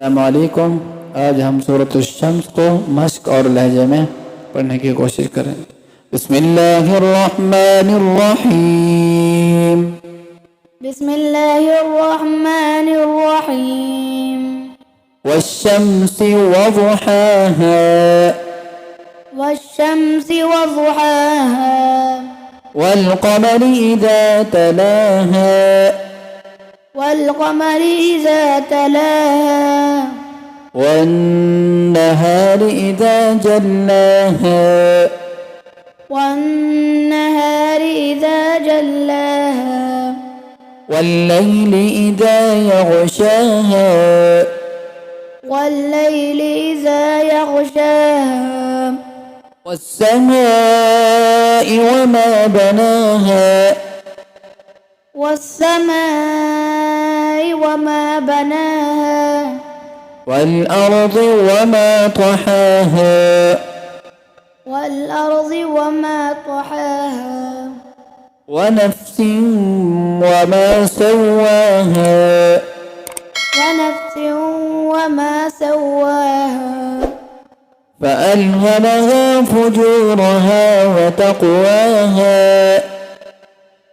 अस्सलामुअलैकुम। आज हम सूरत अश-शम्स को मश्क और लहजे में पढ़ने की कोशिश करें। बिस्मिल्लाहिर्रहमानिर्रहीम। बिस्मिल्लाहिर्रहमानिर्रहीम। वश्शम्सि वज़ुहाहा वश्शम्सि वज़ुहाहा वल्क़मरि इज़ा तलाहा वल्क़मरि इज़ा तलाहा वन्नहारि इज़ा जल्लाहा वन्नहारि इज़ा जल्लाहा वल्लैलि इज़ा यग़शाहा वल्लैलि इज़ा यग़शाहा वस्समाइ वमा बनाहा वस्समाइ वमा बनाहा वल्अर्ज़ि वमा तहाहा वल्अर्ज़ वमा तहाहा वनफ्सिन वमा सव्वाहा ونفس وما سواها فألهمها فجورها وتقواها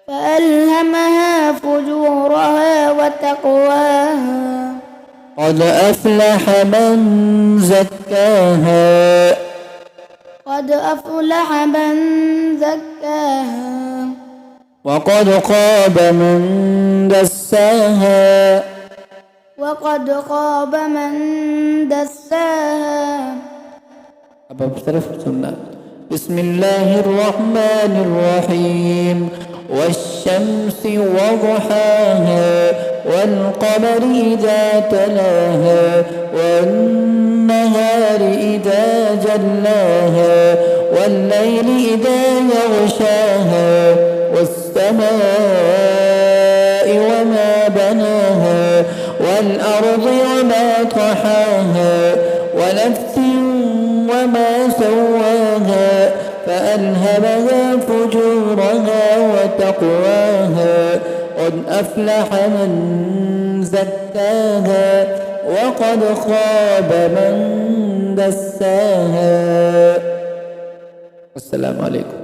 فألهمها فجورها وتقواها قد أفلح من زكاها قد أفلح من زكاها وقد خاب من دساها وقد خاب من دساها अब तरफ सुनना। बिस्मिल्लाहिर्रहमानिर्रहीम। वश्शम्सि वज़ुहाहा वल्क़मरि इज़ा तलाहा वन्नहारि इज़ा जल्लाहा वल्लैलि इज़ा यग़शाहा वस्समाइ वमा बनाहा والأرض وما طحاها ونفس وما سواها فألهمها فجورها وتقواها قد أفلح من زكاها وقد خاب من دساها. السلام عليكم.